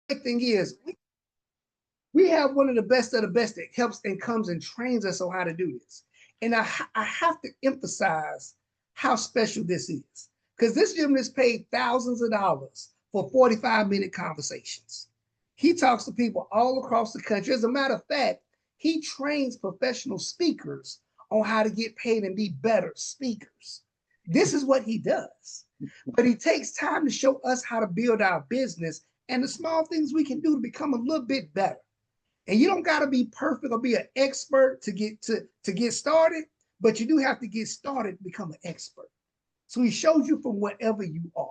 The thing is, we have one of the best that helps and comes and trains us on how to do this. And I have to emphasize how special this is. Because this gymnast paid thousands of dollars for 45-minute conversations. He talks to people all across the country. As a matter of fact, he trains professional speakers on how to get paid and be better speakers. This is what he does. But he takes time to show us how to build our business and the small things we can do to become a little bit better. And you don't got to be perfect or be an expert to get started, but you do have to get started to become an expert. So he shows you from wherever you are,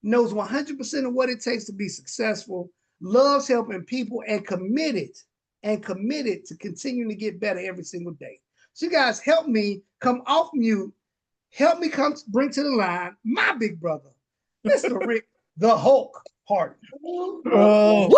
knows 100% of what it takes to be successful, loves helping people, and committed to continuing to get better every single day. So you guys help me come off mute, help me come bring to the line my big brother, Mr. Rick the Hulk Hardy. Oh,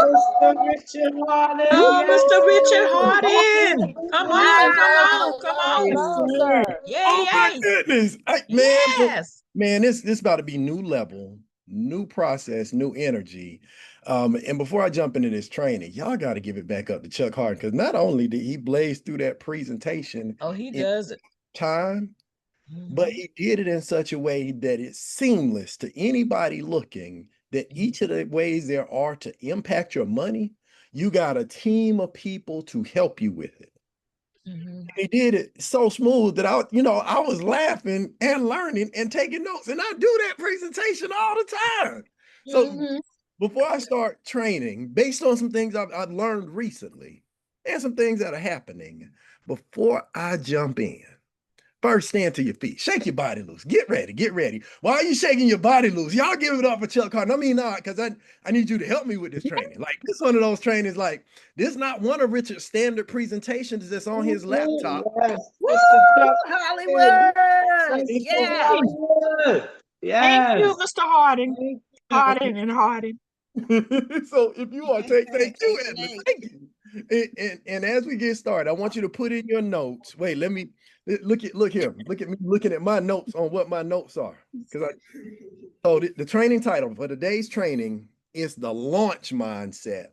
Mr. Richard Harden. oh, Yes. Mr. Richard Harden. Come on, come on, come on. Yes, Hello, sir. sir. Yay, Oh my yay. goodness. Yes. Man, this about to be new level, new process, new energy. And before I jump into this training, y'all got to give it back up to Chuck Harden because not only did he blaze through that presentation Oh, he in does it. time, but he did it in such a way that it's seamless to anybody looking that each of the ways there are to impact your money, you got a team of people to help you with it. He did it so smooth that I was laughing and learning and taking notes, and I do that presentation all the time. So before I start training, based on some things I've learned recently and some things that are happening, before I jump in, first, stand to your feet. Shake your body loose. Get ready. Get ready. Why are you shaking your body loose? Y'all give it up for Chuck Harden. I mean, not because I need you to help me with this training. Like, this one of those trainings, like, this is not one of Richard's standard presentations that's on his laptop. Yes. Woo! Mr. Chuck Hollywood. Mr. Yeah. Hollywood. Thank you, Yes. Mr. Harden. Thank you. Harden and Harden. So if you are, thank you, Hey, Edmund. hey. Thank you. And as we get started, I want you to put in your notes. Wait, let me look here. Look at me looking at my notes on what my notes are. So the training title for today's training is the launch mindset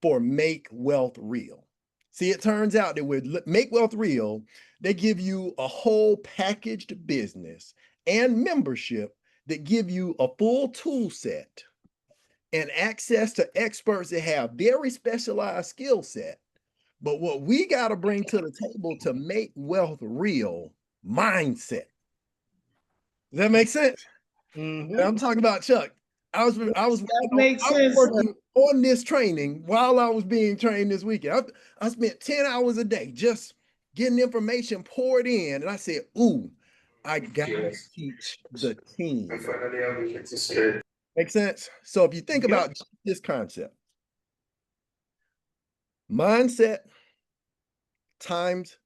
for Make Wealth Real. See, it turns out that with Make Wealth Real, they give you a whole packaged business and membership that give you a full tool set and access to experts that have very specialized skill set. But what we got to bring to the table to make wealth real, mindset. Does that make sense? And I'm talking about Chuck. That makes sense. working on this training while I was being trained this weekend. I spent 10 hours a day just getting information poured in. And I said, ooh, I gotta teach the team. Make sense? So if you think about this concept, mindset times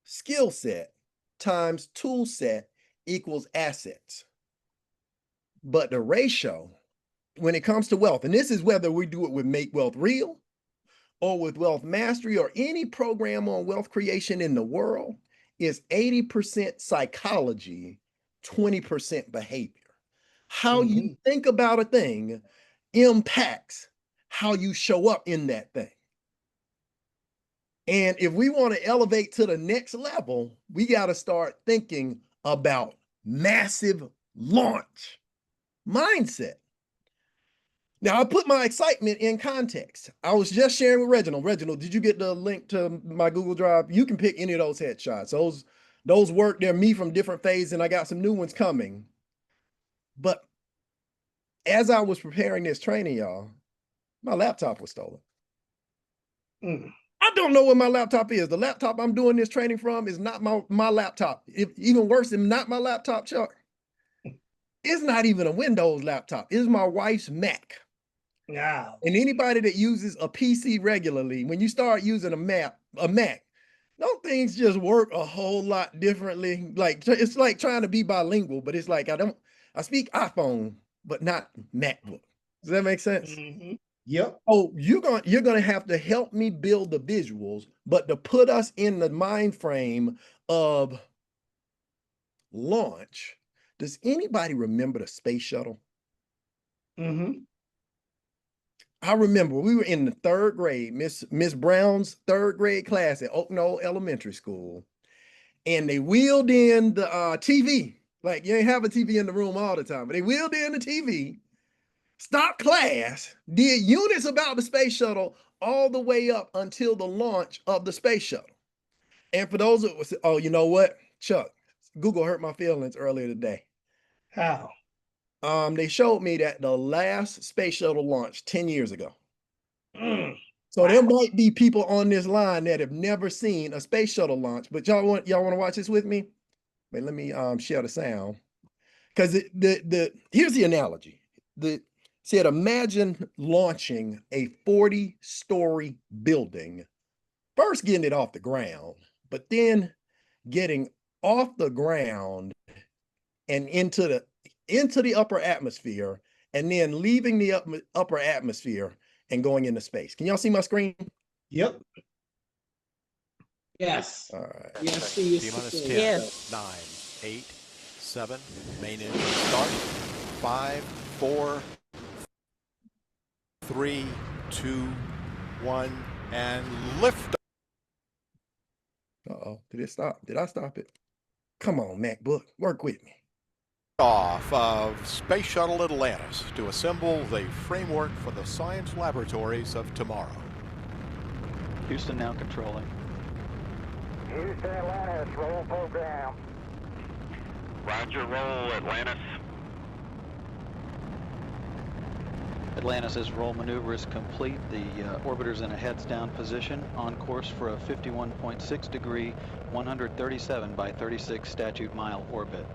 skill set times tool set equals assets. But the ratio when it comes to wealth, and this is whether we do it with Make Wealth Real or with Wealth Mastery or any program on wealth creation in the world, is 80% psychology, 20% behavior. How you think about a thing impacts how you show up in that thing. And if we want to elevate to the next level, we got to start thinking about massive launch mindset. Now, I put my excitement in context. I was just sharing with Reginald. Reginald, did you get the link to my Google Drive? You can pick any of those headshots. Those work. They're me from different phases, and I got some new ones coming. But as I was preparing this training, y'all, my laptop was stolen. I don't know where my laptop is. The laptop I'm doing this training from is not my laptop. Even worse than not my laptop, Chuck. It's not even a Windows laptop. It's my wife's Mac. Wow. And anybody that uses a PC regularly, when you start using a Mac, those things just work a whole lot differently. Like, it's like trying to be bilingual, but it's like I speak iPhone, but not MacBook. Does that make sense? Yep. Oh, you're gonna have to help me build the visuals, but to put us in the mind frame of launch. Does anybody remember the space shuttle? I remember we were in the third grade, Miss Brown's third grade class at Oak Knoll Elementary School, and they wheeled in the TV. Like you ain't have a TV in the room all the time, but they wheeled in the TV, stopped class, did units about the space shuttle all the way up until the launch of the space shuttle. And for those that was, oh, you know what, Chuck, Google hurt my feelings earlier today. How? They showed me that the last space shuttle launched 10 years ago. So Wow. there might be people on this line that have never seen a space shuttle launch, but y'all want to watch this with me? Wait, let me share the sound. Because here's the analogy. Said imagine launching a 40-story building, first getting it off the ground, but then getting off the ground and into the upper atmosphere, and then leaving the upper atmosphere and going into space. Can y'all see my screen? Yep. Yes. All right. Yes. T-minus 10, Yes. 9, 8, 7, main engine start, 5, 4, 3, 2, 1, and lift. Uh-oh, did it stop? Did I stop it? Come on, MacBook, work with me. Off of Space Shuttle Atlantis to assemble the framework for the science laboratories of tomorrow. Houston now controlling. Houston, Atlantis, roll program. Roger, roll, Atlantis. Atlantis' roll maneuver is complete. The orbiter's in a heads down position, on course for a 51.6 degree, 137 by 36 statute mile orbit.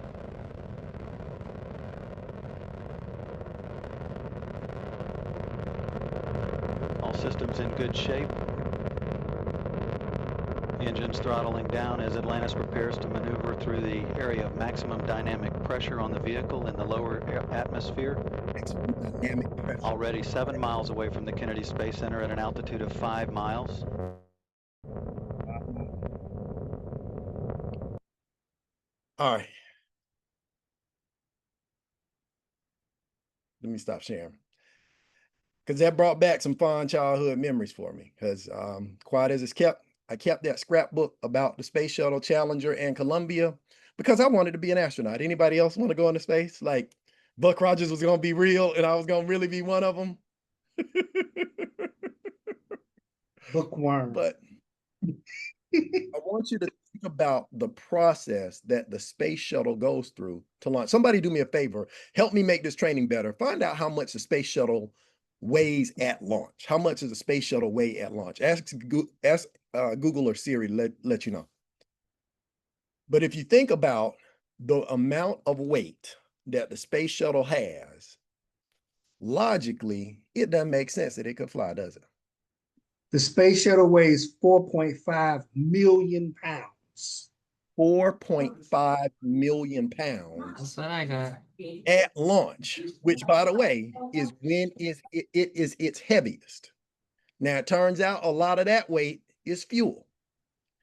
All systems in good shape. Engines throttling down as Atlantis prepares to maneuver through the area of maximum dynamic pressure on the vehicle in the lower atmosphere. Dynamic pressure. Already 7 miles away from the Kennedy Space Center at an altitude of 5 miles. All right. Let me stop sharing. Because that brought back some fond childhood memories for me. Because quiet as it's kept, I kept that scrapbook about the Space Shuttle Challenger and Columbia because I wanted to be an astronaut. Anybody else want to go into space? Like Buck Rogers was going to be real and I was going to really be one of them. Bookworm. But I want you to think about the process that the space shuttle goes through to launch. Somebody do me a favor. Help me make this training better. Find out how much the space shuttle weighs at launch. How much does the space shuttle weigh at launch? Ask Google or Siri, let you know. But if you think about the amount of weight that the space shuttle has, logically, it doesn't make sense that it could fly, does it? The space shuttle weighs 4.5 million pounds. 4.5 million pounds That's what I got. at launch, which, by the way, is when it is its heaviest. Now, it turns out a lot of that weight is fuel.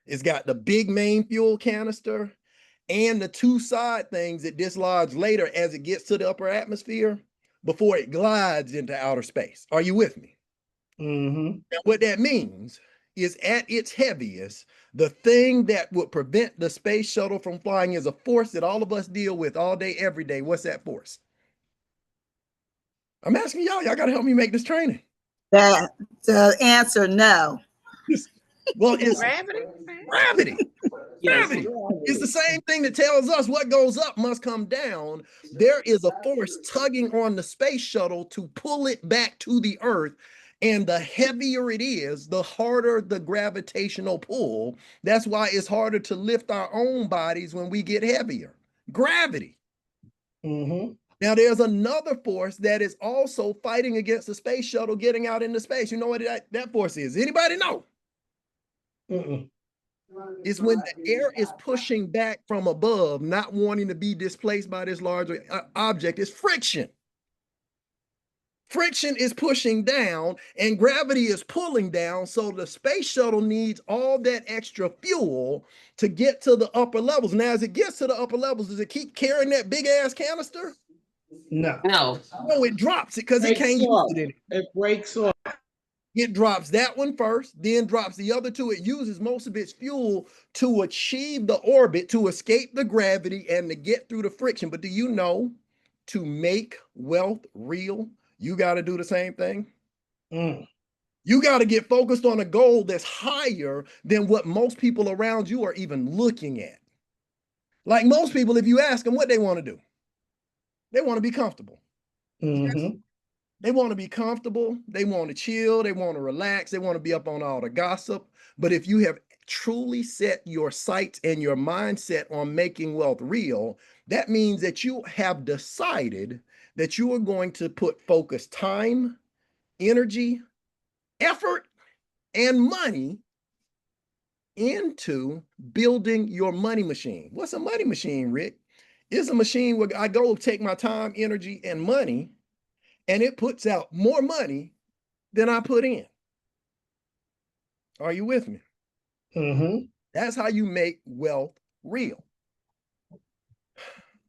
It's got the big main fuel canister and the two side things that dislodge later as it gets to the upper atmosphere before it glides into outer space. Are you with me? Mm-hmm. Now, what that means is at its heaviest, the thing that would prevent the space shuttle from flying is a force that all of us deal with all day, every day. What's that force? I'm asking y'all got to help me make this training. The answer, no. Well, it's Gravity. gravity. Yes. Gravity. It's the same thing that tells us what goes up must come down. There is a force tugging on the space shuttle to pull it back to the Earth. And the heavier it is, the harder the gravitational pull. That's why it's harder to lift our own bodies when we get heavier. Gravity. Mm-hmm. Now, there's another force that is also fighting against the space shuttle getting out into space. You know what that force is? Anybody know? Mm-mm. It's when the air is pushing back from above, not wanting to be displaced by this larger object. It's friction. Friction is pushing down and gravity is pulling down. So the space shuttle needs all that extra fuel to get to the upper levels. Now, as it gets to the upper levels, does it keep carrying that big ass canister? No. No. No, it drops it because it Breaks can't use off. it anymore. It breaks off. It drops that one first, then drops the other two. It uses most of its fuel to achieve the orbit, to escape the gravity, and to get through the friction. But do you know, to make wealth real, you got to do the same thing? Mm. You got to get focused on a goal that's higher than what most people around you are even looking at. Like most people, if you ask them what they want to do, they want to be comfortable. Mm-hmm. They want to be comfortable. They want to chill. They want to relax. They want to be up on all the gossip. But if you have truly set your sights and your mindset on making wealth real, that means that you have decided that you are going to put focused time, energy, effort, and money into building your money machine. What's a money machine, Rick? It's a machine where I go take my time, energy, and money, and it puts out more money than I put in. Are you with me? Mm-hmm. That's how you make wealth real.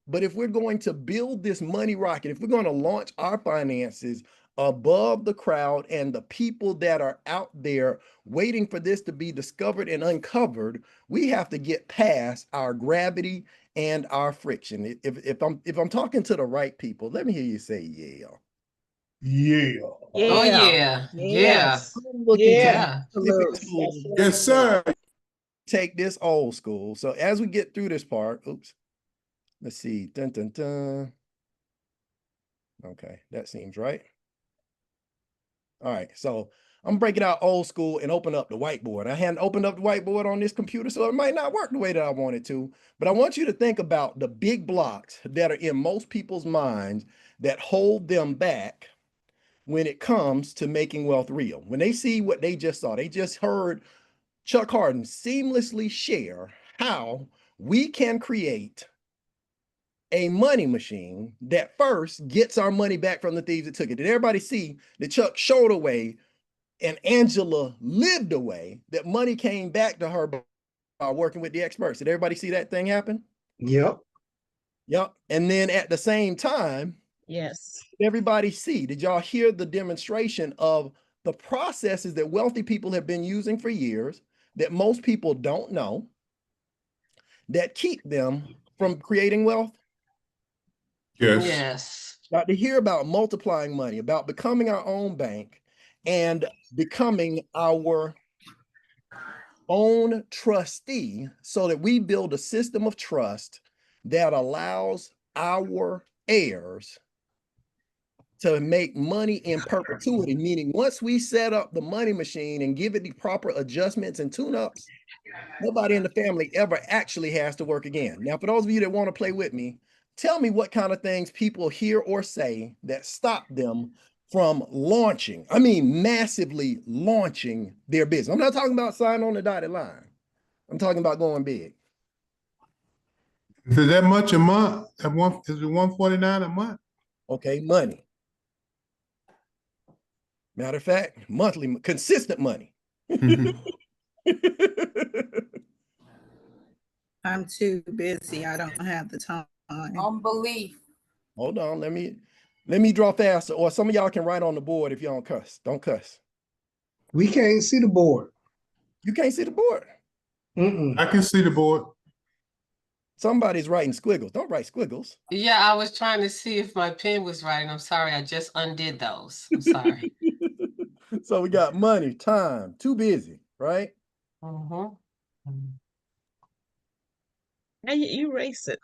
But if we're going to build this money rocket, if we're going to launch our finances above the crowd and the people that are out there waiting for this to be discovered and uncovered, we have to get past our gravity and our friction. If I'm talking to the right people, let me hear you say yeah. Yeah. Oh Yeah. yeah. Yeah. Yes. I'm looking to Yeah. Absolutely. Yes, sir. take this old school. So as we get through this part, oops, let's see. Dun, dun, dun. Okay, that seems right. All right, so I'm breaking out old school and open up the whiteboard. I hadn't opened up the whiteboard on this computer, so it might not work the way that I want it to. But I want you to think about the big blocks that are in most people's minds that hold them back when it comes to making wealth real. When they see what they just saw, they just heard Chuck Harden seamlessly share how we can create a money machine that first gets our money back from the thieves that took it. Did everybody see that Chuck showed a way and Angela lived a way that money came back to her by working with the experts? Did everybody see that thing happen? Yep. Yep. And then at the same time, Yes. everybody see, did y'all hear the demonstration of the processes that wealthy people have been using for years that most people don't know that keep them from creating wealth? Yes. Yes. Got to hear about multiplying money, about becoming our own bank and becoming our own trustee so that we build a system of trust that allows our heirs to make money in perpetuity, meaning once we set up the money machine and give it the proper adjustments and tune-ups, nobody in the family ever actually has to work again. Now, for those of you that want to play with me, tell me what kind of things people hear or say that stop them from launching, I mean, massively launching their business. I'm not talking about signing on the dotted line. I'm talking about going big. Is it that much a month? Is it 149 a month? Okay, money. Matter of fact, monthly, consistent money. I'm too busy. I don't have the time. Unbelief. Hold on, let me draw faster, or some of y'all can write on the board if y'all don't cuss. Don't cuss. We can't see the board. You can't see the board. Mm-mm. I can see the board. Somebody's writing squiggles. Don't write squiggles. Yeah, I was trying to see if my pen was right, and I'm sorry, I just undid those. I'm sorry. So we got money, time, too busy, right? Mm-hmm. Hey, you erase it.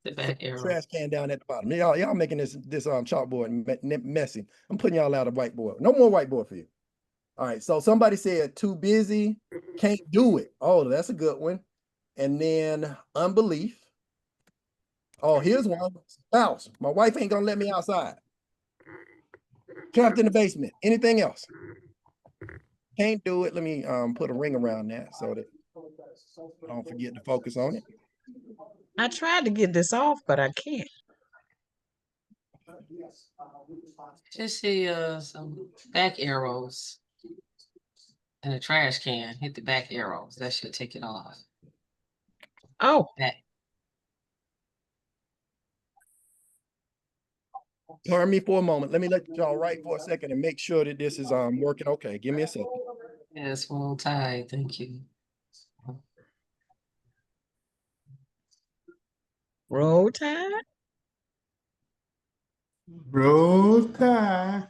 The back arrow. Trash can down at the bottom. Y'all making this chalkboard messy. I'm putting y'all out of whiteboard. No more whiteboard for you. All right. So somebody said too busy, can't do it. Oh, that's a good one. And then unbelief. Oh, here's one. Spouse. My wife ain't gonna let me outside. Trapped in the basement. Anything else? Can't do it. Let me put a ring around that so that I don't forget to focus on it. I tried to get this off, but I can't. Just see some back arrows in a trash can. Hit the back arrows. That should take it off. Oh, Back. Pardon me for a moment. Let me let y'all write for a second and make sure that this is working okay. Give me a second. Yes, roll tide, thank you. Roll Tide? Roll Tide.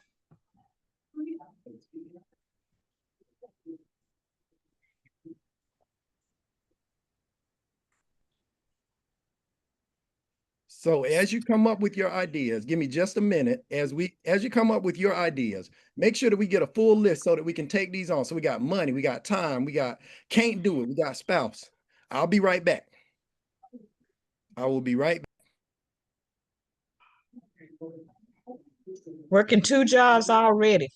So as you come up with your ideas, give me just a minute. As you come up with your ideas, make sure that we get a full list so that we can take these on. So we got money, we got time, we got can't do it, we got spouse. I'll be right back. I will be right back. Working 2 jobs already.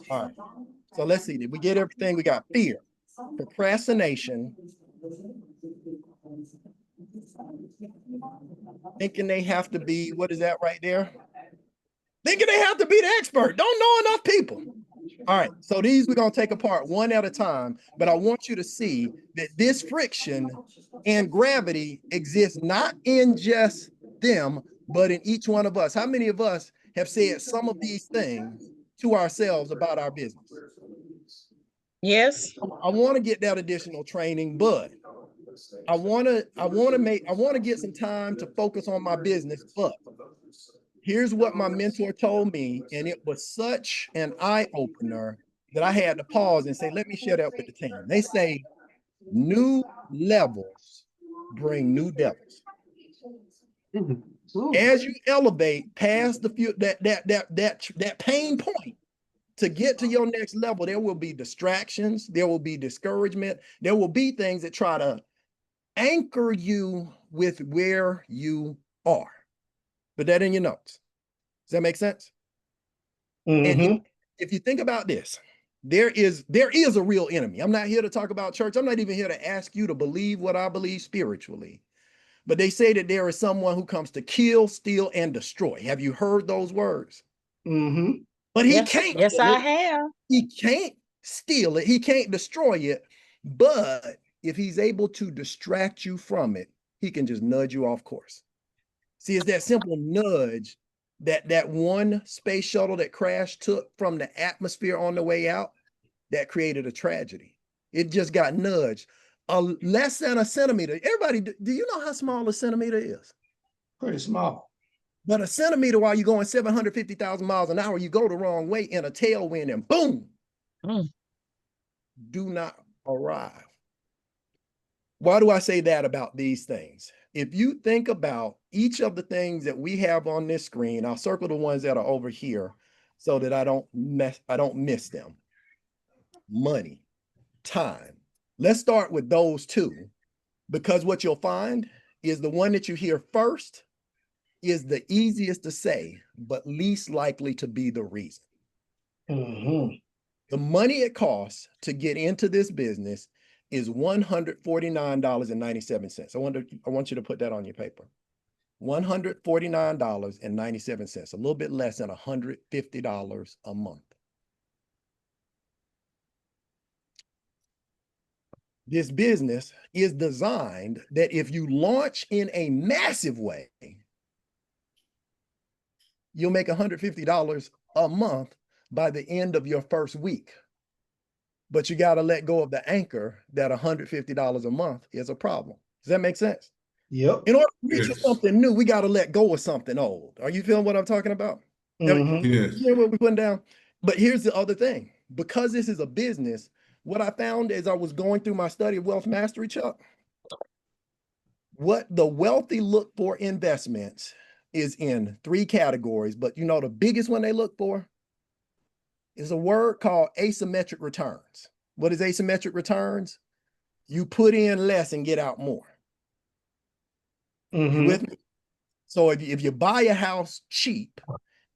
All right. So let's see. Did we get everything? We got fear, procrastination, thinking they have to be, what is that right there? Thinking they have to be the expert. Don't know enough people. All right. So these we're going to take apart one at a time, but I want you to see that this friction and gravity exists not in just them, but in each one of us. How many of us have said some of these things to ourselves about our business? Yes. I want to get that additional training, but I want to get some time to focus on my business, but here's what my mentor told me, and it was such an eye-opener that I had to pause and say, let me share that with the team. They say new levels bring new devils. As you elevate past the few that pain point to get to your next level, there will be distractions, there will be discouragement, there will be things that try to anchor you with where you are. Put that in your notes. Does that make sense? And if you think about this, there is a real enemy. I'm not here to talk about church. I'm not even here to ask you to believe what I believe spiritually. But they say that there is someone who comes to kill, steal, and destroy. Have you heard those words? But he can't. Yes, I have. He can't steal it. He can't destroy it. But if he's able to distract you from it, he can just nudge you off course. See, it's that simple nudge that one space shuttle that crashed took from the atmosphere on the way out that created a tragedy. It just got nudged. Less than a centimeter. Everybody, do you know how small a centimeter is? Pretty small. But a centimeter, while you're going 750,000 miles an hour, you go the wrong way in a tailwind and boom, do not arrive. Why do I say that about these things? If you think about each of the things that we have on this screen, I'll circle the ones that are over here so that I don't miss them. Money, time. Let's start with those two, because what you'll find is the one that you hear first is the easiest to say, but least likely to be the reason. The money it costs to get into this business is $149.97. I want you to put that on your paper. $149.97, a little bit less than $150 a month. This business is designed that if you launch in a massive way, you'll make $150 a month by the end of your first week. But you got to let go of the anchor that $150 a month is a problem. Does that make sense? Yep. In order to reach something new, we got to let go of something old. Are you feeling what I'm talking about? Yes. You know what we're putting down? But here's the other thing. Because this is a business, what I found as I was going through my study of wealth mastery, Chuck, what the wealthy look for investments is in 3 categories. But you know, the biggest one they look for is a word called asymmetric returns. What is asymmetric returns? You put in less and get out more. You with me? So if you buy a house cheap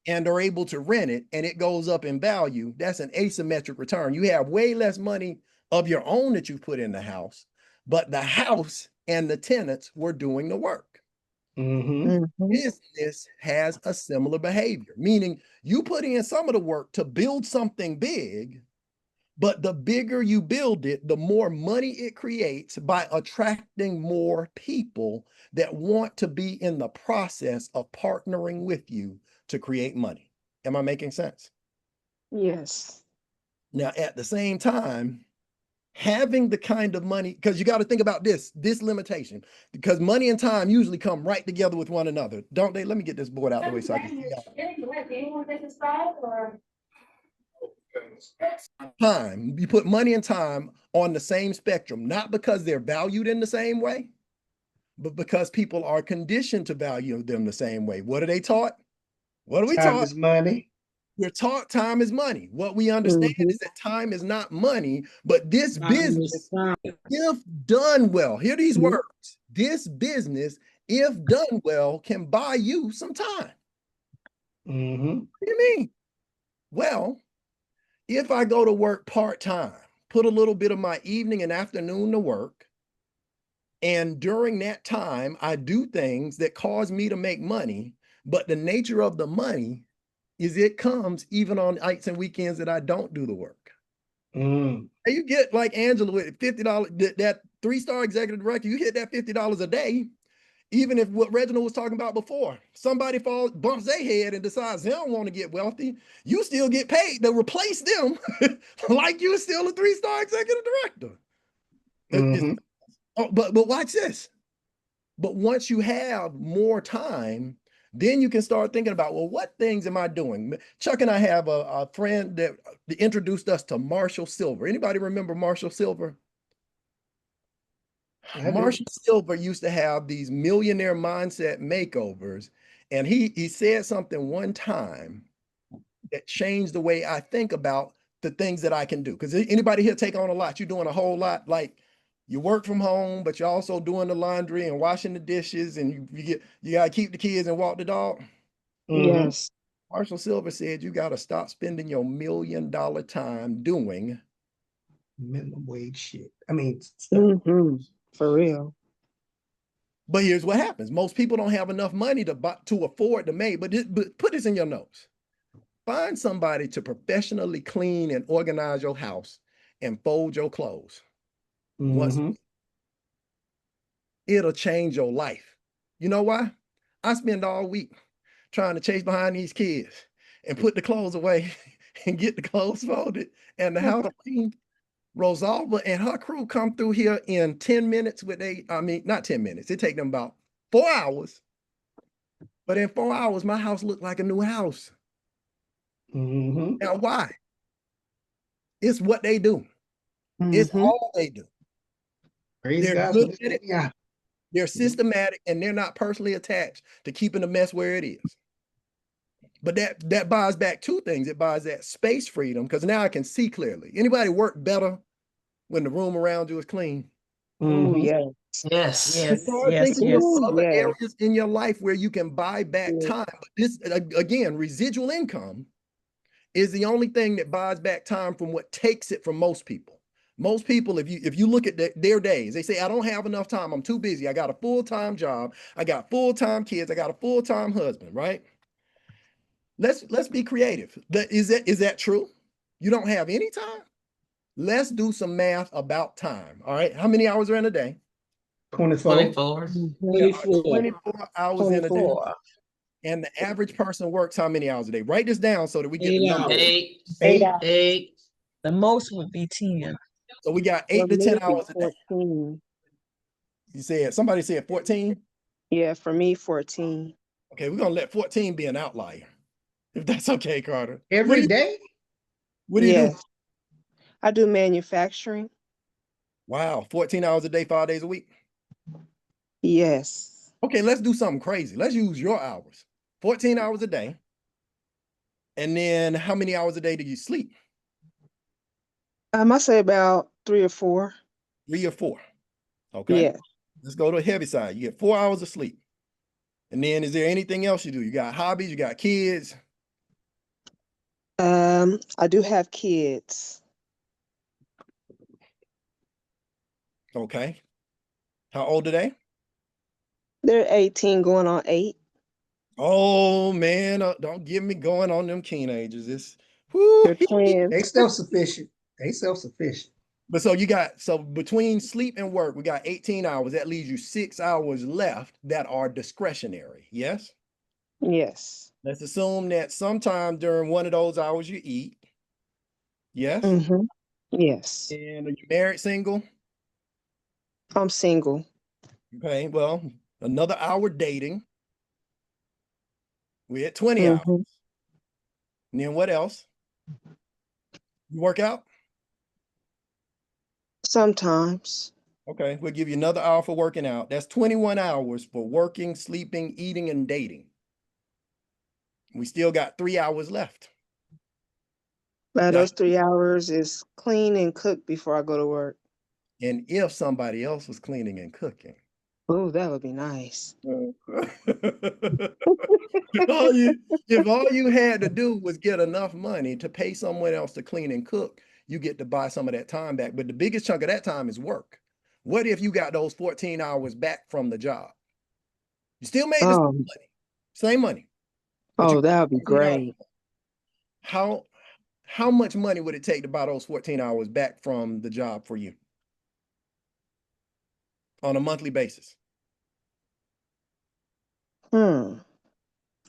and are able to rent it and it goes up in value, that's an asymmetric return. You have way less money of your own that you put in the house, but the house and the tenants were doing the work. Mm-hmm. Business has a similar behavior, meaning you put in some of the work to build something big, but the bigger you build it, the more money it creates by attracting more people that want to be in the process of partnering with you to create money. Am I making sense? Yes. Now, at the same time, having the kind of money, because you got to think about this limitation, because money and time usually come right together with one another, don't they? Let me get this board out the way so I can see time. You put money and time on the same spectrum, not because they're valued in the same way, but because people are conditioned to value them the same way. What are they taught? What are we Time taught? is money. We're taught time is money. What we understand is that time is not money, but this business, if done well, hear these words, this business, if done well, can buy you some time. Mm-hmm. What do you mean? Well, if I go to work part-time, put a little bit of my evening and afternoon to work, and during that time, I do things that cause me to make money, but the nature of the money is it comes even on nights and weekends that I don't do the work. Mm. You get like Angela with $50, that 3-star executive director, you hit that $50 a day, even if what Reginald was talking about before, somebody bumps their head and decides they don't want to get wealthy, you still get paid to replace them like you're still a 3-star executive director. Mm-hmm. But watch this. But once you have more time, then you can start thinking about, well, what things am I doing? Chuck and I have a friend that introduced us to Marshall Silver. Anybody remember Marshall Silver? Marshall Silver used to have these millionaire mindset makeovers. And he said something one time that changed the way I think about the things that I can do. Because anybody here take on a lot? You're doing a whole lot. Like you work from home, but you're also doing the laundry and washing the dishes, and you gotta keep the kids and walk the dog. Mm-hmm. Yes. Marshall Silver said you gotta stop spending your $1 million time doing minimum wage shit. I mean, For real. But here's what happens. Most people don't have enough money to afford to make, but put this in your notes. Find somebody to professionally clean and organize your house and fold your clothes. Once it'll change your life. You know why? I spend all week trying to chase behind these kids and put the clothes away and get the clothes folded and the house cleaned. Rosalba and her crew come through here in 10 minutes not 10 minutes. It take them about 4 hours. But in 4 hours, my house looked like a new house. Now, why? It's what they do. It's all they do. Praise God. Good at it. Yeah. They're systematic and they're not personally attached to keeping the mess where it is. But that buys back two things. It buys that space freedom because now I can see clearly. Anybody work better when the room around you is clean? Oh, yes. Yes. Yes, Start yes, thinking yes. of other Yes. areas in your life where you can buy back time. But this, again, residual income is the only thing that buys back time from what takes it from most people. Most people, if you look at their days, they say, I don't have enough time. I'm too busy. I got a full-time job. I got full-time kids. I got a full-time husband, right? Let's be creative. Is that true? You don't have any time? Let's do some math about time. All right. How many hours are in a day? 24. 24. There are 24 hours in a day. 24. And the average person works how many hours a day? Write this down so that we get the 8 number. hours. 8. 8 hours. 8. The most would be 10. So we got 8 For to 10 me, hours a day. 14. Somebody said 14. Yeah, for me, 14. Okay, we're gonna let 14 be an outlier. If that's okay, Carter. Every day? What do you do? Yes. I do manufacturing. Wow, 14 hours a day, 5 days a week. Yes. Okay, let's do something crazy. Let's use your hours. 14 hours a day. And then how many hours a day do you sleep? I say about 3 or 4. 3 or 4. Okay. Yeah. Let's go to a heavy side. You get 4 hours of sleep. And then is there anything else you do? You got hobbies, you got kids. I do have kids. Okay. How old are they? They're 18 going on 8. Oh man, don't get me going on them teenagers. It's whoo. They're twins. They self-sufficient. They self-sufficient. But so between sleep and work, we got 18 hours. That leaves you 6 hours left that are discretionary. Yes. Yes. Let's assume that sometime during one of those hours you eat. Yes. Mm-hmm. Yes. And are you married, single? I'm single. Okay. Well, another hour dating. We're at 20 hours. Mm-hmm. And then what else? You work out? Sometimes. Okay, we'll give you another hour for working out. That's 21 hours for working, sleeping, eating, and dating. We still got 3 hours left. Now, Now, those 3 hours is clean and cook before I go to work. and if somebody else was cleaning and cooking. Oh, that would be nice. If all you had to do was get enough money to pay someone else to clean and cook, you get to buy some of that time back. But the biggest chunk of that time is work. What if you got those 14 hours back from the job? You still made the Oh, same money. But you oh, that would be 14 hours. great. How much money would it take to buy those 14 hours back from the job for you on a monthly basis?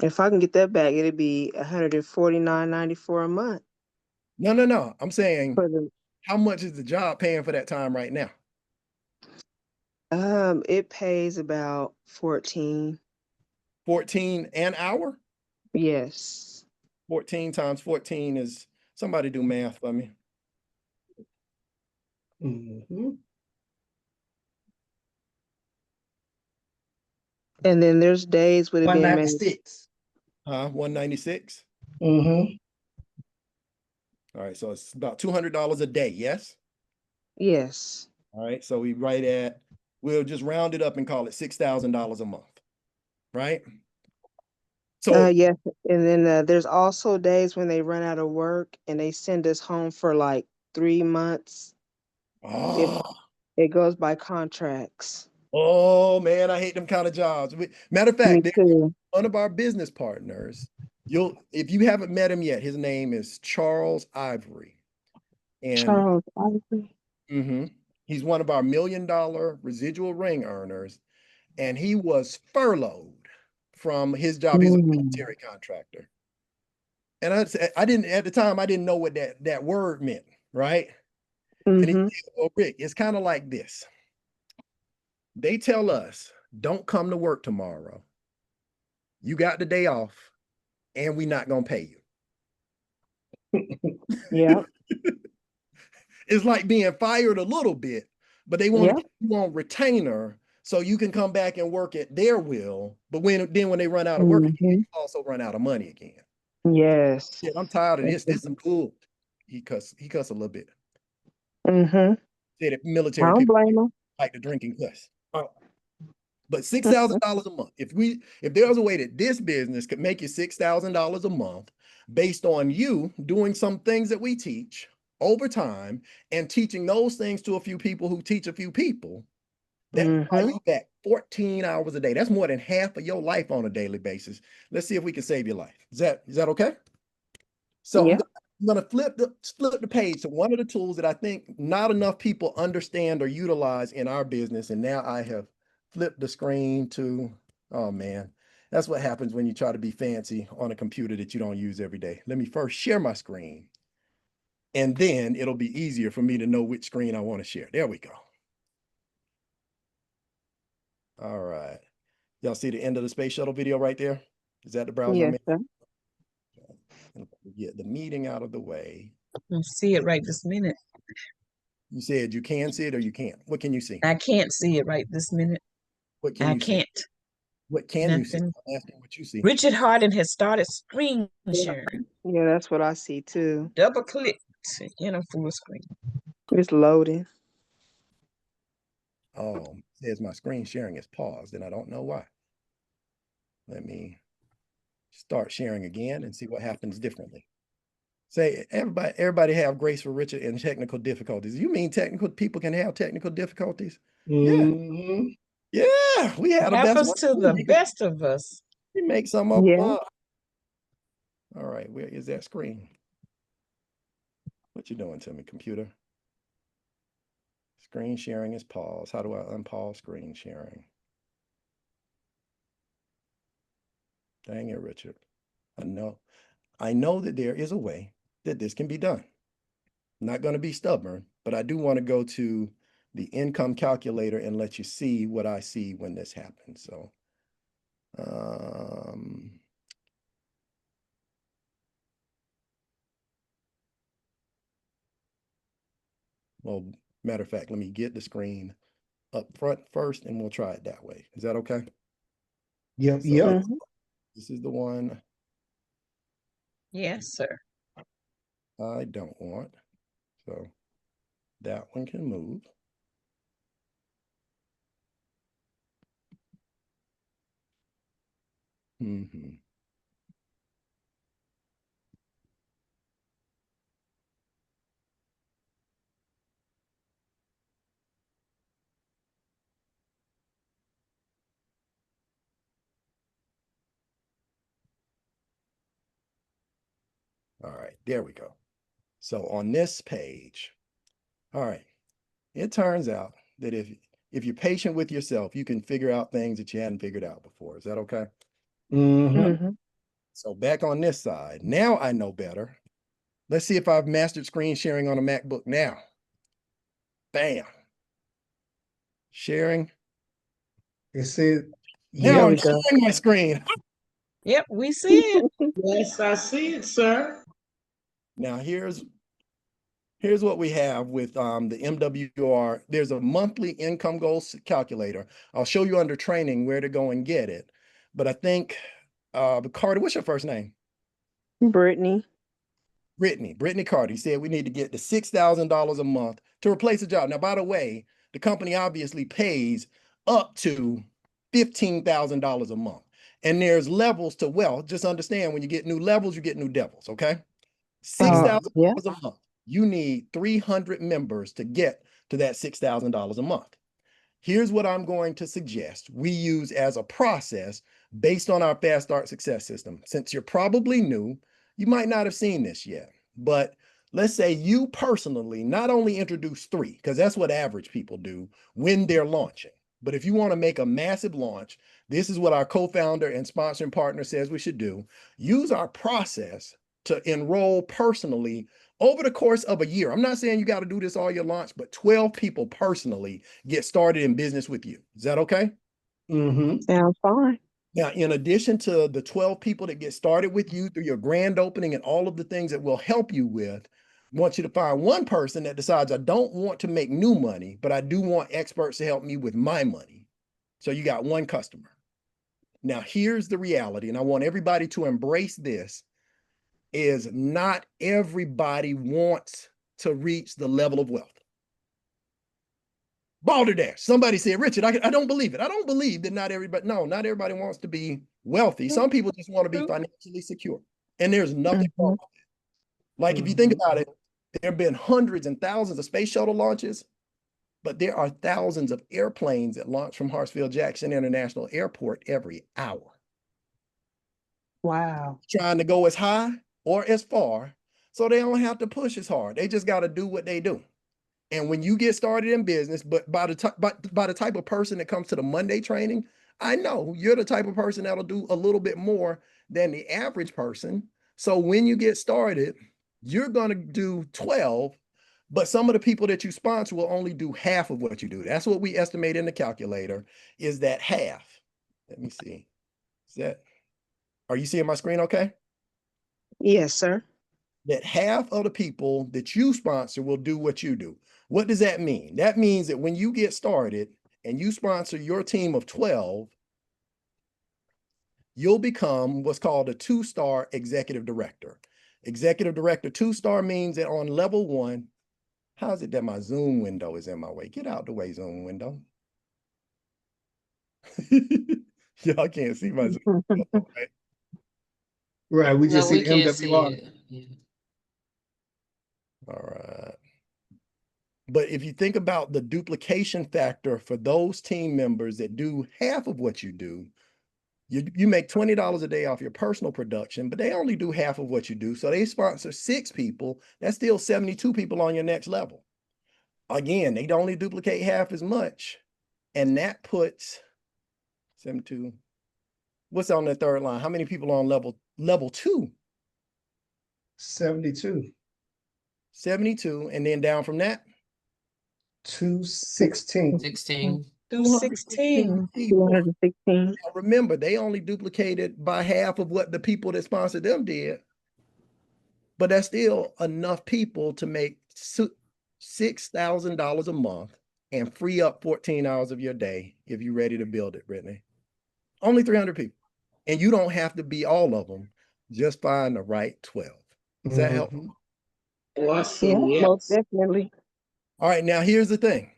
If I can get that back, it'd be $149.94 a month. No. I'm saying, For the how much is the job paying for that time right now? it pays about 14. 14 an hour? Yes. 14 times 14 is, somebody do math for me. Mm-hmm. And then there's days with it being maybe 196. 196. Mm-hmm. All right, so it's about $200 a day, yes? yes. All right, so we'll just round it up and call it $6,000 a month, right? So, Yes. And then there's also days when they run out of work and they send us home for like 3 months. It oh, it goes by contracts. oh man, I hate them kind of jobs. Matter of Me fact, too. one of our business partners, if you haven't met him yet, his name is Charles Ivory. And Charles Ivory. he's one of our $1 million residual ring earners. And he was furloughed from his job. He's a military contractor. And I didn't, at the time, I didn't know what that word meant, right? And he said, well, Rick, it's kind of like this. They tell us, don't come to work tomorrow. You got the day off and we're not going to pay you. Yeah. It's like being fired a little bit, but they want to keep you on retainer so you can come back and work at their will. But when they run out of work again, you also run out of money again. Yes. Yeah, I'm tired of this. This is some cool. He cuss a little bit. Mm-hmm. Said that I military don't people blame them. like to drink and cuss. But $6,000 a month. If there was a way that this business could make you $6,000 a month based on you doing some things that we teach over time and teaching those things to a few people who teach a few people, that buy you back 14 hours a day. That's more than half of your life on a daily basis. Let's see if we can save your life. Is that okay? So Yeah. I'm gonna flip the page to one of the tools that I think not enough people understand or utilize in our business. And now I have flipped the screen to, oh man, that's what happens when you try to be fancy on a computer that you don't use every day. Let me first share my screen, and then it'll be easier for me to know which screen I want to share. There we go. All right. Y'all see the end of the space shuttle video right there? Is that the browser Yes, I'm sir. in? Get the meeting out of the way. I see it right this minute. You said you can see it or you can't. What can you see? I can't see it right this minute. What can I you see? can't. What can you see? Nothing. I'm asking what you see. Richard Harden has started screen sharing. Yeah, that's what I see too. Double click to enter full screen. It's loading. Oh, it says my screen sharing is paused and I don't know why. Let me start sharing again and see what happens differently. Say everybody have grace for Richard and technical difficulties. You mean technical people can have technical difficulties? Mm-hmm. Yeah, we had a best Happens one. to the best of us. We make some of Yeah. them up. All right, where is that screen? What you doing to me, computer? Screen sharing is paused. How do I unpause screen sharing? Dang it, Richard. I know that there is a way that this can be done. I'm not going to be stubborn, but I do want to go to the income calculator and let you see what I see when this happens. So, well, matter of fact, let me get the screen up front first and we'll try it that way. Is that okay? Yep, So yep. this is the one Yes, sir. I don't want. So that one can move. Mm-hmm. All right, there we go. So on this page, all right, it turns out that if you're patient with yourself, you can figure out things that you hadn't figured out before. Is that okay? Mm-hmm. Mm-hmm. So back on this side, now I know better. Let's see if I've mastered screen sharing on a MacBook now. Bam. Sharing. It said, Now There yep. I'm we go. sharing my screen. Yep, we see it. Yes, I see it, sir. Now here's what we have with the MWR. There's a monthly income goals calculator. I'll show you under training where to go and get it. But I think, Carter, what's your first name? Brittany. Brittany Carter. He said we need to get to $6,000 a month to replace a job. Now, by the way, the company obviously pays up to $15,000 a month. And there's levels to wealth. Just understand when you get new levels, you get new devils, okay? $6,000 Yeah. a month. You need 300 members to get to that $6,000 a month. Here's what I'm going to suggest we use as a process based on our Fast Start success system. Since you're probably new, you might not have seen this yet, but let's say you personally not only introduce 3, because that's what average people do when they're launching. But if you want to make a massive launch, this is what our co-founder and sponsoring partner says we should do. Use our process to enroll personally over the course of a year. I'm not saying you got to do this all your launch, but 12 people personally get started in business with you. Is that okay? Mm-hmm. Sounds fine. Now, in addition to the 12 people that get started with you through your grand opening and all of the things that we'll help you with, I want you to find one person that decides, I don't want to make new money, but I do want experts to help me with my money. So you got one customer. Now, here's the reality, and I want everybody to embrace this, is not everybody wants to reach the level of wealth. Balderdash. Somebody said, Richard, I don't believe it. I don't believe that not everybody wants to be wealthy. Some people just want to be True. financially secure. And there's nothing Mhm. wrong with it. Like if you think about it, there have been hundreds and thousands of space shuttle launches, but there are thousands of airplanes that launch from Hartsfield-Jackson International Airport every hour. Wow. Trying to go as high or as far, so they don't have to push as hard. They just got to do what they do. And when you get started in business, but by the type of person that comes to the Monday training, I know you're the type of person that'll do a little bit more than the average person. So when you get started, you're going to do 12, but some of the people that you sponsor will only do half of what you do. That's what we estimate in the calculator, is that half. Let me see. Are you seeing my screen okay? Yes, sir. That half of the people that you sponsor will do what you do. What does that mean? That means that when you get started and you sponsor your team of 12, you'll become what's called a 2-star executive director. Executive director 2-star means that on level 1, how is it that my Zoom window is in my way? Get out the way, Zoom window. Y'all can't see my Zoom window, right? Right. We No, just see we the can't see MWR. it. Yeah. All right. But if you think about the duplication factor for those team members that do half of what you do, you make $20 a day off your personal production, but they only do half of what you do. So they sponsor 6 people. That's still 72 people on your next level. Again, they only duplicate half as much. And that puts 72. What's on the third line? How many people are on level 2? 72. 72. And then down from that? 216. 16. 216. people. 216. Now remember, they only duplicated by half of what the people that sponsored them did. But that's still enough people to make $6,000 a month and free up 14 hours of your day if you're ready to build it, Brittany. Only 300 people. And you don't have to be all of them. Just find the right 12. Does that help? Awesome. Yeah, Yes. most definitely. All right, now here's the thing.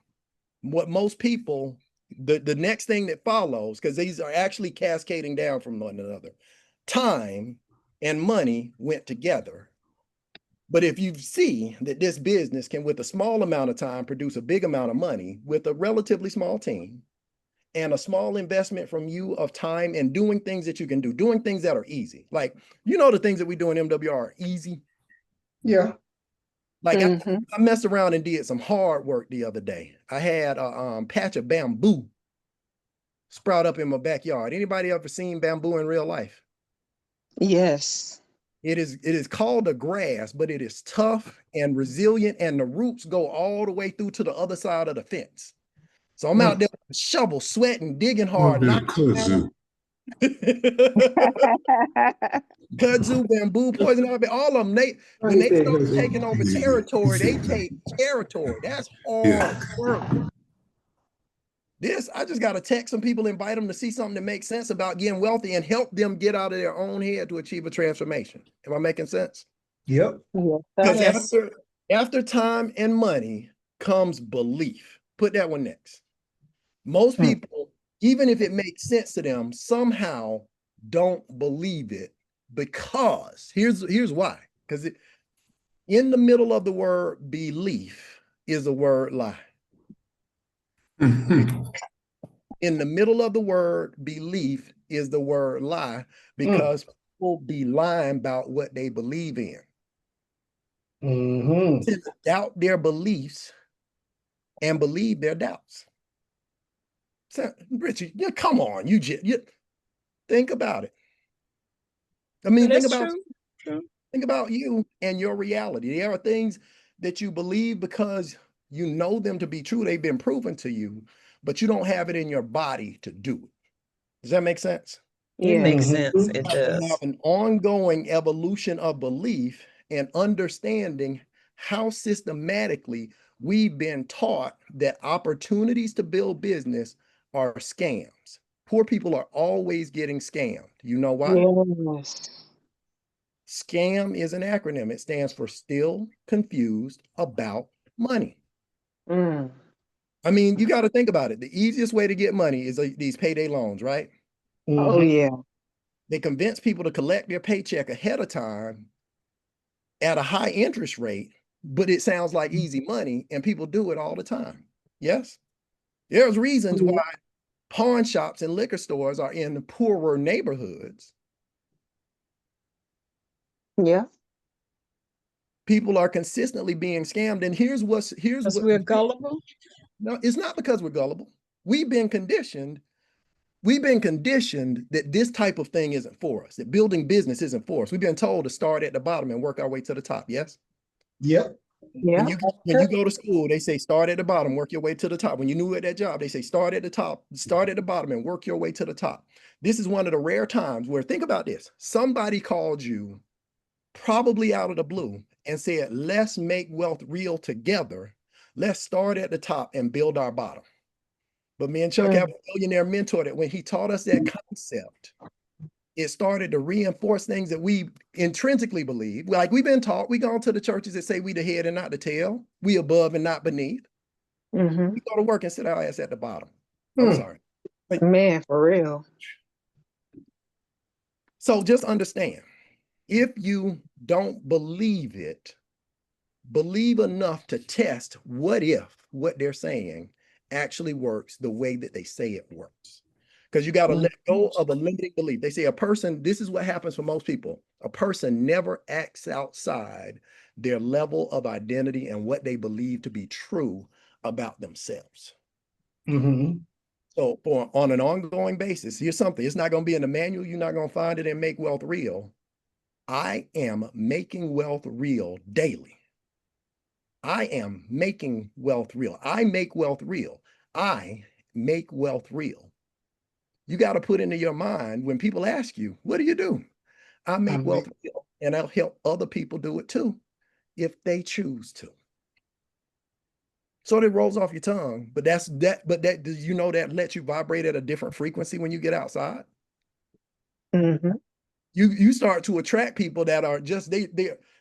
What most people, the next thing that follows, because these are actually cascading down from one another, time and money went together. But if you see that this business can, with a small amount of time, produce a big amount of money with a relatively small team and a small investment from you of time and doing things that you can do, doing things that are easy. Like, the things that we do in MWR are easy. Yeah. Like I messed around and did some hard work the other day. I had a patch of bamboo sprout up in my backyard. Anybody ever seen bamboo in real life? Yes. It is called a grass, but it is tough and resilient, and the roots go all the way through to the other side of the fence. So I'm out there with a shovel, sweating, digging hard. Kudzu. Kudzu, bamboo, poison ivy, all of them. When they start taking over territory, they take territory. That's hard work. I just got to text some people, invite them to see something that makes sense about getting wealthy and help them get out of their own head to achieve a transformation. Am I making sense? Yep. Because after time and money comes belief. Put that one next. Most people, even if it makes sense to them, somehow don't believe it, because here's why. Because in the middle of the word belief is the word lie. In the middle of the word belief is the word lie, because people be lying about what they believe in. To doubt their beliefs and believe their doubts. So, Richie, come on, you think about it. I mean, think about you and your reality. There are things that you believe because you know them to be true. They've been proven to you, but you don't have it in your body to do it. Does that make sense? It makes sense. It You does. have an ongoing evolution of belief and understanding how systematically we've been taught that opportunities to build business are scams. Poor people are always getting scammed. You know why? Yes. SCAM is an acronym. It stands for still confused about money. I mean, you got to think about it. The easiest way to get money is these payday loans, right? Oh, yeah. They convince people to collect their paycheck ahead of time at a high interest rate, but it sounds like easy money, and people do it all the time. Yes? There's reasons why pawn shops and liquor stores are in the poorer neighborhoods. Yeah. People are consistently being scammed, and here's what we're gullible. No, it's not because we're gullible. We've been conditioned that this type of thing isn't for us, that building business isn't for us. We've been told to start at the bottom and work our way to the top. Yes. Yep. Yeah. When you go to school, they say start at the bottom, work your way to the top. When you're new at that job, they say start at the top, start at the bottom, and work your way to the top. This is one of the rare times where, think about this, somebody called you probably out of the blue and said, let's make wealth real together. Let's start at the top and build our bottom. But me and Chuck have a millionaire mentor that when he taught us that concept, it started to reinforce things that we intrinsically believe. Like we've been taught, we gone to the churches that say we the head and not the tail, we above and not beneath. We go to work and sit our ass at the bottom. I'm sorry. Man, for real. So just understand, if you don't believe it, believe enough to test what if what they're saying actually works the way that they say it works. Because you got to let go of a limiting belief. They say a person, this is what happens for most people. A person never acts outside their level of identity and what they believe to be true about themselves. Mm-hmm. So on an ongoing basis, here's something. It's not going to be in the manual. You're not going to find it in Make Wealth Real. I am making wealth real daily. I am making wealth real. I make wealth real. I make wealth real. You got to put into your mind when people ask you, what do you do? I make wealth real, and I'll help other people do it too, if they choose to. So it rolls off your tongue, but that you know that lets you vibrate at a different frequency when you get outside. Mm-hmm. You start to attract people that are just they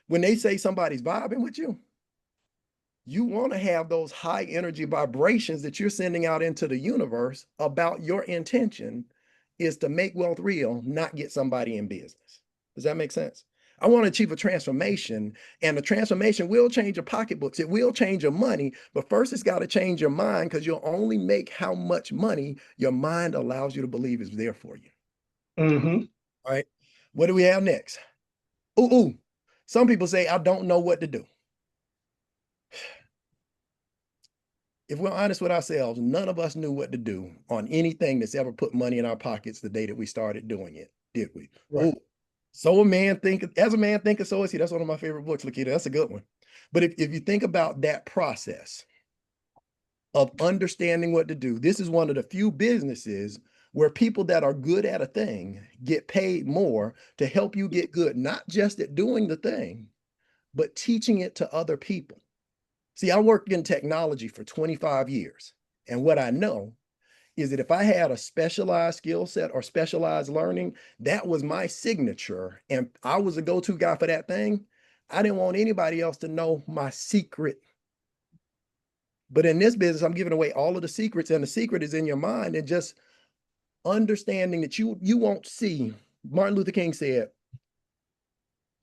when they say somebody's vibing with you, you want to have those high energy vibrations that you're sending out into the universe about your intention is to make wealth real, not get somebody in business. Does that make sense? I want to achieve a transformation, and the transformation will change your pocketbooks. It will change your money, but first it's got to change your mind, because you'll only make how much money your mind allows you to believe is there for you. Mm-hmm. All right. What do we have next? Ooh. Some people say, I don't know what to do. If we're honest with ourselves, none of us knew what to do on anything that's ever put money in our pockets the day that we started doing it, did we? Right. Oh, so a man think, as a man thinketh, so is he. That's one of my favorite books, Lakita. That's a good one. But if you think about that process of understanding what to do, this is one of the few businesses where people that are good at a thing get paid more to help you get good, not just at doing the thing, but teaching it to other people. See, I worked in technology for 25 years. And what I know is that if I had a specialized skill set or specialized learning, that was my signature. And I was a go-to guy for that thing. I didn't want anybody else to know my secret. But in this business, I'm giving away all of the secrets, and the secret is in your mind, and just understanding that you won't see. Martin Luther King said,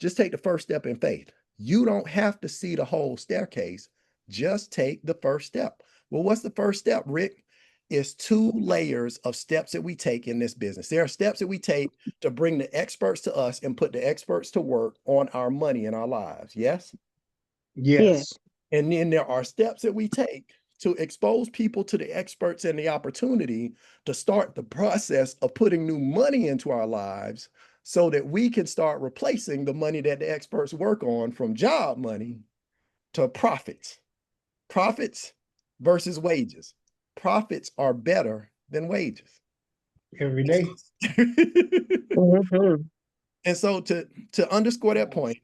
just take the first step in faith. You don't have to see the whole staircase. Just take the first step. Well, what's the first step, Rick? It's 2 layers of steps that we take in this business. There are steps that we take to bring the experts to us and put the experts to work on our money in our lives. Yes? Yes. And then there are steps that we take to expose people to the experts and the opportunity to start the process of putting new money into our lives so that we can start replacing the money that the experts work on from job money to profits. Profits versus wages. Profits are better than wages. Every day. Mm-hmm. And so to underscore that point,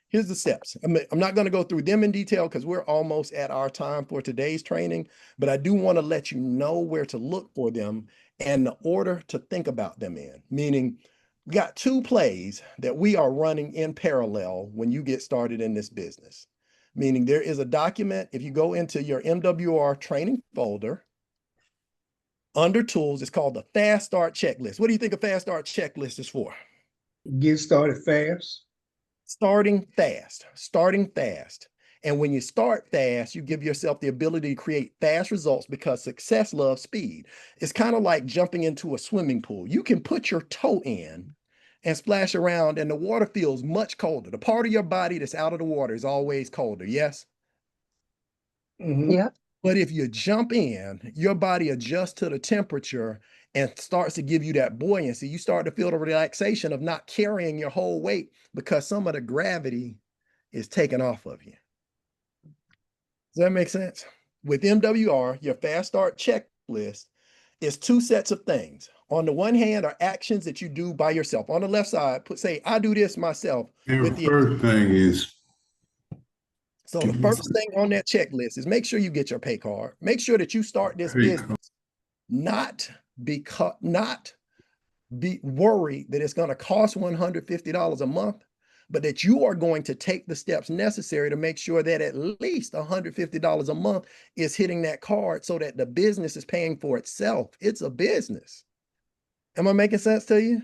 here's the steps. I'm not going to go through them in detail because we're almost at our time for today's training, but I do want to let you know where to look for them and the order to think about them in. Meaning, we got 2 plays that we are running in parallel when you get started in this business. Meaning, there is a document, if you go into your MWR training folder, under tools, it's called the Fast Start Checklist. What do you think a Fast Start Checklist is for? Get started fast. Starting fast. And when you start fast, you give yourself the ability to create fast results because success loves speed. It's kind of like jumping into a swimming pool. You can put your toe in and splash around, and the water feels much colder. The part of your body that's out of the water is always colder, yes? Mm-hmm. Yep. But if you jump in, your body adjusts to the temperature and starts to give you that buoyancy. You start to feel the relaxation of not carrying your whole weight because some of the gravity is taken off of you. Does that make sense? With MWR, your fast start checklist is 2 sets of things. On the one hand are actions that you do by yourself. On the left side, say, I do this myself. The first thing is. So the first thing on that checklist is make sure you get your pay card. Make sure that you start this business not be worried that it's going to cost $150 a month, but that you are going to take the steps necessary to make sure that at least $150 a month is hitting that card so that the business is paying for itself. It's a business. Am I making sense to you?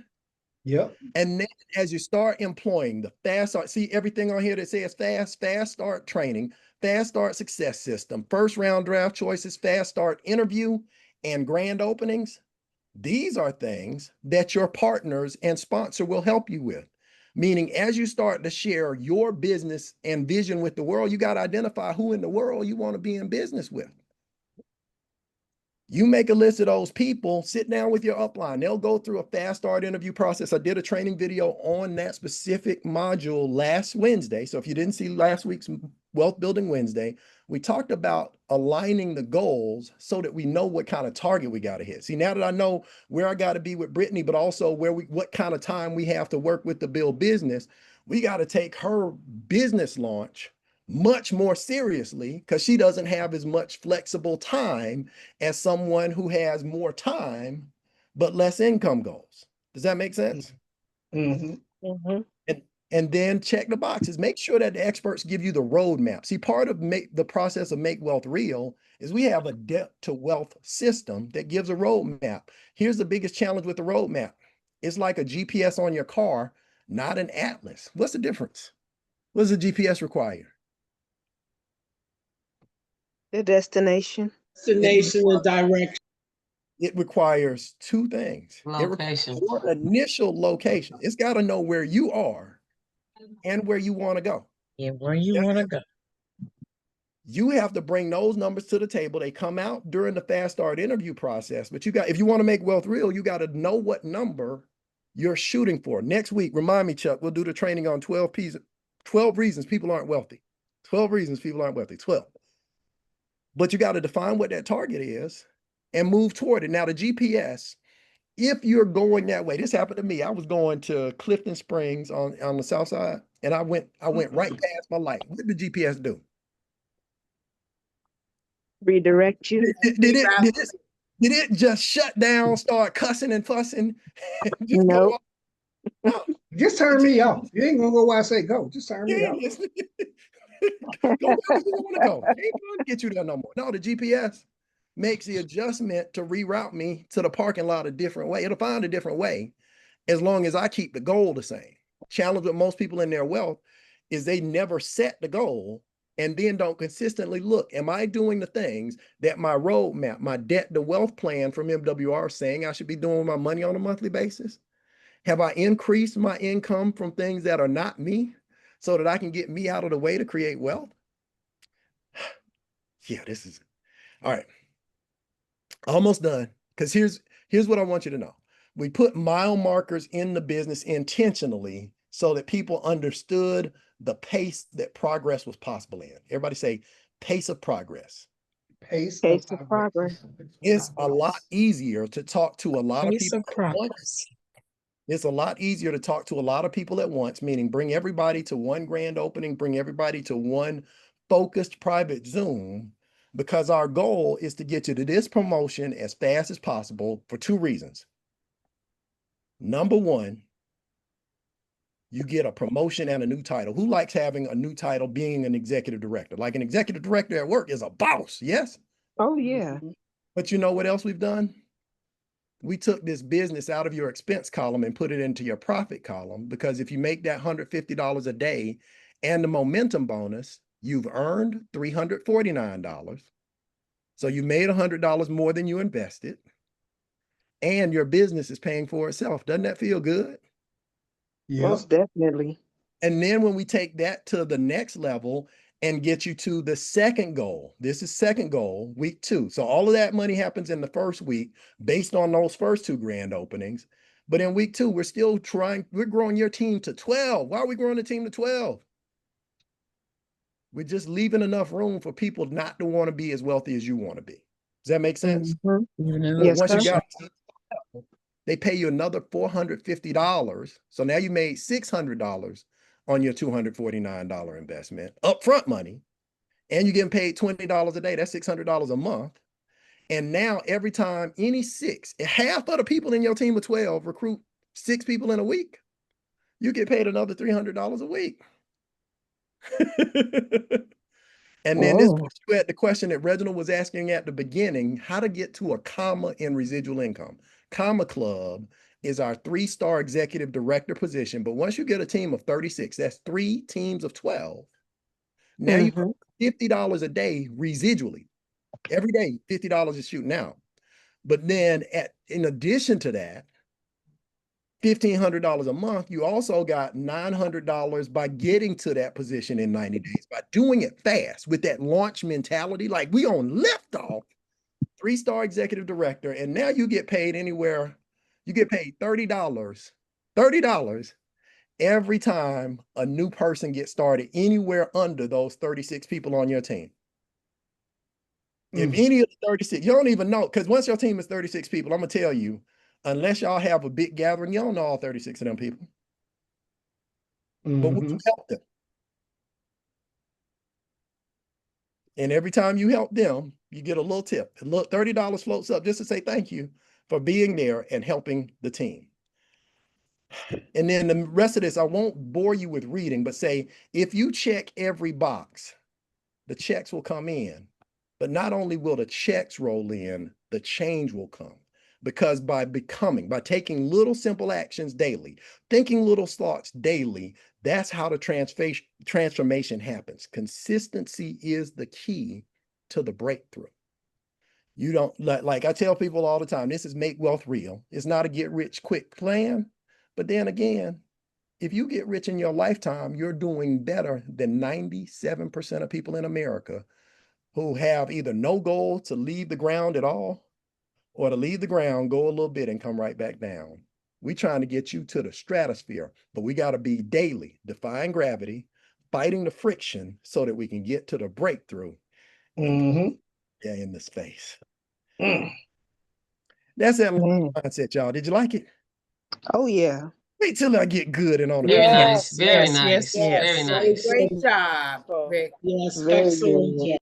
Yep. And then as you start employing the fast start, see everything on here that says fast start training, fast start success system, first round draft choices, fast start interview, and grand openings. These are things that your partners and sponsor will help you with. Meaning, as you start to share your business and vision with the world, you got to identify who in the world you want to be in business with. You make a list of those people, sit down with your upline. They'll go through a fast start interview process. I did a training video on that specific module last Wednesday. So if you didn't see last week's Wealth Building Wednesday, we talked about aligning the goals so that we know what kind of target we got to hit. See, now that I know where I got to be with Brittany, but also what kind of time we have to work with to build business, we got to take her business launch much more seriously because she doesn't have as much flexible time as someone who has more time but less income goals. Does that make sense? Mm-hmm. Mm-hmm. And then check the boxes. Make sure that the experts give you the roadmap. See, part of the process of Make Wealth Real is we have a debt to wealth system that gives a roadmap. Here's the biggest challenge with the roadmap. It's like a GPS on your car, not an atlas. What's the difference? What does a GPS require? The destination. Destination and direction. It requires two things. It Location. requires your initial location. It's got to know where you are and where you want to go. Yeah, where you want to go. You have to bring those numbers to the table. They come out during the fast start interview process, but if you want to make wealth real, you got to know what number you're shooting for. Next week, remind me, Chuck, we'll do the training on 12 reasons people aren't wealthy. 12 reasons people aren't wealthy, 12. But you got to define what that target is and move toward it. Now, the GPS, if you're going that way, this happened to me. I was going to Clifton Springs on the south side, and I went right past my light. What did the GPS do? Redirect you. Did it just shut down, start cussing and fussing? And just Nope. go off? No. Just turn me off. You ain't gonna go where I say go. Just turn me off. Go wherever you want to go. Ain't going to get you there no more. No, the GPS makes the adjustment to reroute me to the parking lot a different way. It'll find a different way as long as I keep the goal the same. Challenge with most people in their wealth is they never set the goal and then don't consistently look, am I doing the things that my roadmap, my debt to wealth plan from MWR is saying I should be doing with my money on a monthly basis? Have I increased my income from things that are not me so that I can get me out of the way to create wealth? Yeah, this is all right. Almost done. Because here's what I want you to know. We put mile markers in the business intentionally so that people understood the pace that progress was possible in. Everybody say pace of progress. Pace Pace of of progress. progress. It's a lot easier to talk to a lot of Pace people of at once. progress. It's a lot easier to talk to a lot of people at once, meaning bring everybody to one grand opening, bring everybody to one focused private Zoom, because our goal is to get you to this promotion as fast as possible for two reasons. Number one, you get a promotion and a new title. Who likes having a new title, being an executive director? Like an executive director at work is a boss, yes? Oh yeah. But you know what else we've done? We took this business out of your expense column and put it into your profit column, because if you make that $150 a day and the momentum bonus, you've earned $349. So you made $100 more than you invested, and your business is paying for itself. Doesn't that feel good? Yeah. Most definitely. And then when we take that to the next level and get you to the second goal, this is second goal, week 2. So all of that money happens in the first week based on those first 2 grand openings. But in week 2, we're growing your team to 12. Why are we growing the team to 12? We're just leaving enough room for people not to want to be as wealthy as you want to be. Does that make sense? Mm-hmm. Yes, Once sir. you got, they pay you another $450. So now you made $600 on your $249 investment, upfront money, and you're getting paid $20 a day. That's $600 a month. And now every time half of the people in your team of 12 recruit 6 people in a week, you get paid another $300 a week. And then this puts you at the question that Reginald was asking at the beginning, how to get to a comma in residual income. Comma Club is our 3-star executive director position. But once you get a team of 36, that's 3 teams of 12. Now you Mhm. $50 a day residually. Every day, $50 is shooting out. But then in addition to that, $1,500 a month, you also got $900 by getting to that position in 90 days, by doing it fast with that launch mentality. Like we on liftoff, 3-star executive director, and now you get paid anywhere, you get paid $30 every time a new person gets started anywhere under those 36 people on your team. If any of the 36, you don't even know, because once your team is 36 people, I'm gonna tell you, unless y'all have a big gathering, you don't know all 36 of them people. But would you help them? And every time you help them, you get a little tip. A little $30 floats up just to say thank you for being there and helping the team. And then the rest of this, I won't bore you with reading, but say, if you check every box, the checks will come in. But not only will the checks roll in, the change will come. Because by taking little simple actions daily, thinking little thoughts daily, that's how the transformation happens. Consistency is the key to the breakthrough. You don't, like I tell people all the time, this is make wealth real. It's not a get rich quick plan. But then again, if you get rich in your lifetime, you're doing better than 97% of people in America who have either no goal to leave the ground at all, or to leave the ground, go a little bit and come right back down. We're trying to get you to the stratosphere, but we got to be daily, defying gravity, fighting the friction so that we can get to the breakthrough in the space. That's that mindset, y'all. Did you like it? Oh yeah. Wait till I get good and on the Very computer. nice. Very Yes, nice. yes, Very yes. nice. Great job, Rick. Yes, Very excellent good. job.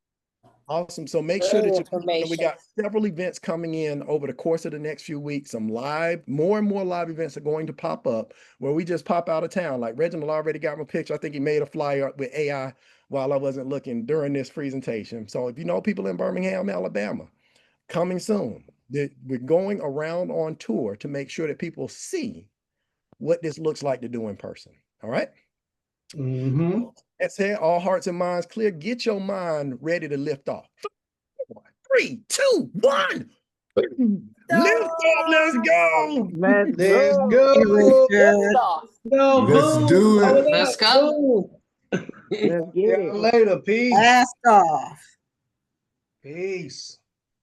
Awesome. So make sure Good that we information. got several events coming in over the course of the next few weeks. Some more and more live events are going to pop up where we just pop out of town. Like Reginald already got my picture. I think he made a flyer with AI while I wasn't looking during this presentation. So if you know people in Birmingham, Alabama, coming soon. We're going around on tour to make sure that people see what this looks like to do in person. All right. That's it. All hearts and minds clear. Get your mind ready to lift off. 3, 2, 1. Lift off. Let's go. Let's Let's go. go. Lift off. Go, Let's boom. do it. Hold Let's up, go. boom. Let's See get y'all it. later. Peace. Blast off. Peace.